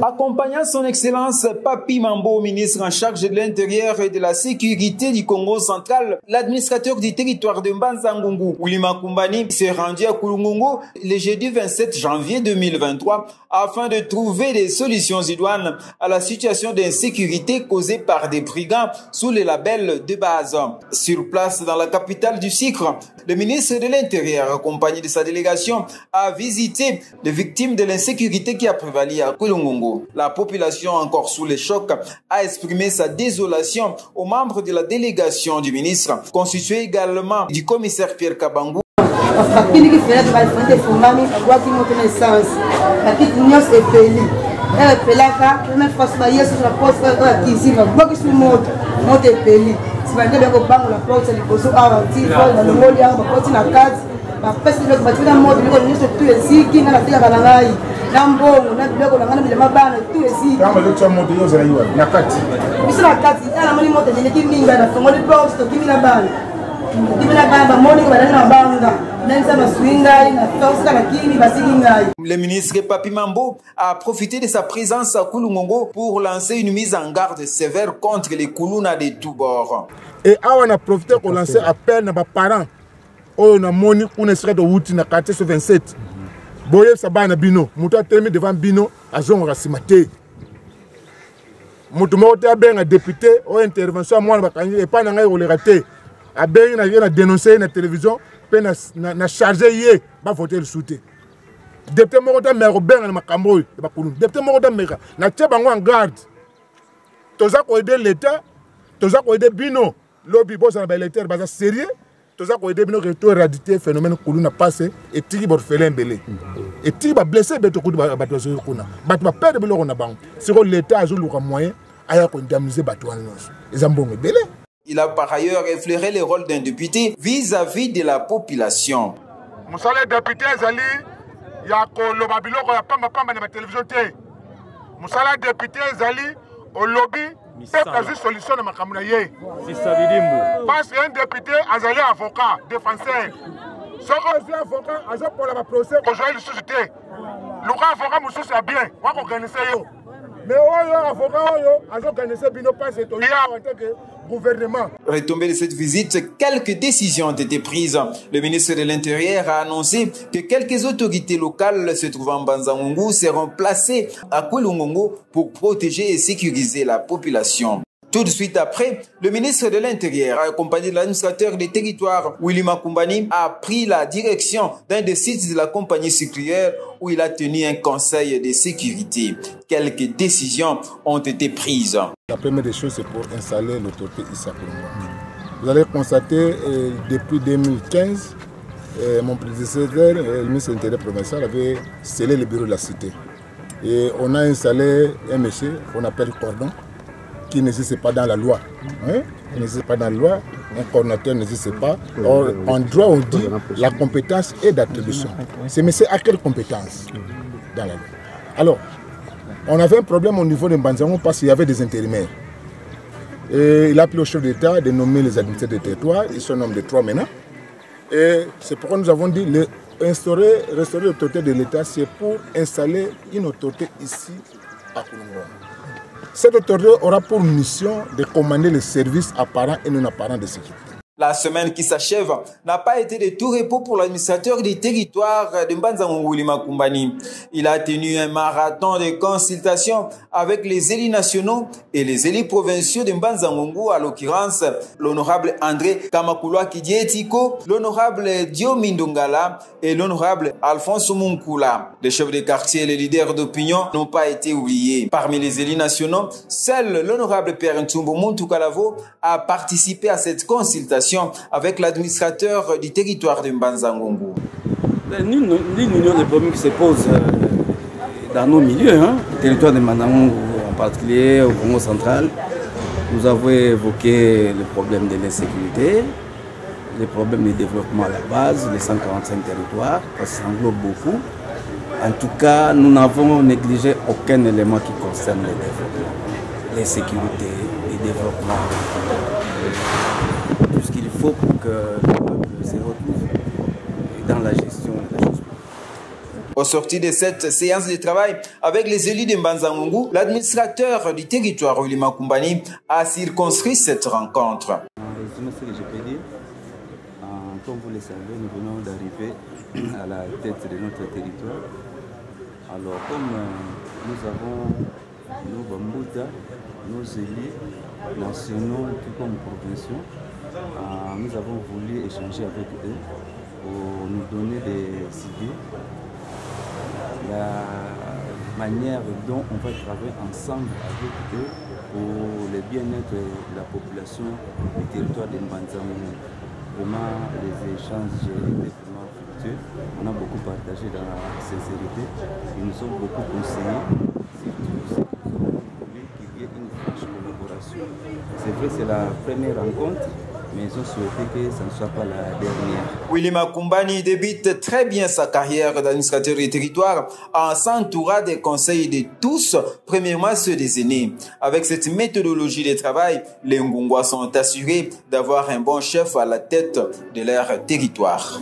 Accompagnant son excellence Papi Mambo, ministre en charge de l'Intérieur et de la Sécurité du Congo central, l'administrateur du territoire de Mbanza-Ngungu, Wilima Kumbani, s'est rendu à Kulungungu le jeudi 27 janvier 2023 afin de trouver des solutions idoines à la situation d'insécurité causée par des brigands sous le label de base. Sur place dans la capitale du sucre, le ministre de l'Intérieur, accompagné de sa délégation, a visité les victimes de l'insécurité qui a prévalu à Kulungungu. La population, encore sous le choc, a exprimé sa désolation aux membres de la délégation du ministre, constituée également du commissaire Pierre Kabangu. Le ministre Papi Mambo a profité de sa présence à Kulungungu pour lancer une mise en garde sévère contre les Kuluna de tous bords. Et on a profité pour lancer appel à nos parents. On a moni on serait de Wouti na quartier 27. Boye sabana bino, muto atemi devant bino azon rasimate. Muto mo te ben député o intervention moi bakanyi et pas na ngai le raté. A ben na dénoncer na télévision, pe na charger yé ba voter le soutien. Député mo ta maire ben na makambo ba kulu. Député mo ta maire na tie bango en garde. Toza ko aider l'état, toza ko aider bino, lobby boss na ba électeur ba sérieux. Tout ça qu'on a bien éradiquer phénomène que l'on a passé et qui va faire belé et qui va blesser beto coup de bateau sur kuna bateau perdre belé on a banc si l'État a joué le moyen à indemniser bateau ils ont bon belé. Il a par ailleurs effleuré le rôle d'un député vis-à-vis de la population. Monsieur le député Zali ya ko lo babilo ko ya pamba na télévision té monsieur le député Zali au lobby peuple a solution de makamuna ye. Parce qu'un député a zali avocat, défenseur. Ce qu'on a avocat, a pour la procès, qu'on joue le société. Le avocat moussou c'est bien, on va organiser yo. Mais avocat a organisé bino pas c'est en tant que gouvernement. Retombé de cette visite, quelques décisions ont été prises. Le ministre de l'Intérieur a annoncé que quelques autorités locales se trouvant en Mbanza-Ngungu seront placées à Kulungungu pour protéger et sécuriser la population. Tout de suite après, le ministre de l'Intérieur, accompagné de l'administrateur des territoires, Wilima Kumbani, a pris la direction d'un des sites de la compagnie sucrière où il a tenu un conseil de sécurité. Quelques décisions ont été prises. La première des choses, c'est pour installer l'autorité ici à Kulungungu. Vous allez constater, depuis 2015, mon prédécesseur, le ministre de l'Intérieur provincial, avait scellé le bureau de la cité. Et on a installé un monsieur qu'on appelle Cordon, qui n'existe pas dans la loi. Il n'existe pas dans la loi, un coordinateur n'existe pas. Or, en droit, on dit la compétence est d'attribution. C'est mais c'est à quelle compétence dans la loi? Alors, on avait un problème au niveau de Mbanza-Ngungu parce qu'il y avait des intérimaires. Et il a appelé au chef d'État de nommer les administrateurs des territoires. Ils sont nommés de 3 maintenant. Et c'est pourquoi nous avons dit restaurer l'autorité de l'État, c'est pour installer une autorité ici à Kulungungu. Cette autorité aura pour mission de commander les services apparents et non apparents de sécurité. La semaine qui s'achève n'a pas été de tout repos pour l'administrateur du territoire de Mbanza-Ngungu, Wilima Kumbani. Il a tenu un marathon de consultation avec les élus nationaux et les élus provinciaux de Mbanza-Ngungu, à l'occurrence l'honorable André Kamakulwa Kidietiko, l'honorable Dio Mindongala et l'honorable Alphonse Munkula. Les chefs de quartier et les leaders d'opinion n'ont pas été oubliés. Parmi les élus nationaux, seul l'honorable Pierre Ntumbo Muntukalavo a participé à cette consultation avec l'administrateur du territoire de Mbanza-Ngungu. L'union des problèmes qui se posent dans nos milieux, le territoire de Mbanza-Ngungu en particulier, au Congo central, nous avons évoqué le problème de l'insécurité, les problèmes de développement à la base, les 145 territoires, parce que ça englobe beaucoup. En tout cas, nous n'avons négligé aucun élément qui concerne le développement, l'insécurité, le développement. Tout ce qu'il faut pour que le peuple se retrouve dans la gestion des choses. Au sortir de cette séance de travail avec les élus de Mbanza-Ngungu, l'administrateur du territoire Willy Makumbani a circonscrit cette rencontre. En résumé, ce que je peux dire, comme vous le savez, nous venons d'arriver à la tête de notre territoire. Alors, comme nous avons nos Bambouta, nos élus nationaux tout comme provinciaux, nous avons voulu échanger avec eux pour nous donner des idées, la manière dont on va travailler ensemble avec eux pour le bien-être de la population du territoire de Mbanza-Ngungu. Vraiment, les échanges étaient vraiment fructueux. On a beaucoup partagé dans la sincérité. Ils nous ont beaucoup conseillés. Surtout, nous avons voulu qu'il y ait une franche collaboration. C'est vrai, c'est la première rencontre, mais ils ont souhaité que ça ne soit pas la dernière. Willy Makumbani débute très bien sa carrière d'administrateur du territoire en s'entourant des conseils de tous, premièrement ceux des aînés. Avec cette méthodologie de travail, les Ngungwa sont assurés d'avoir un bon chef à la tête de leur territoire.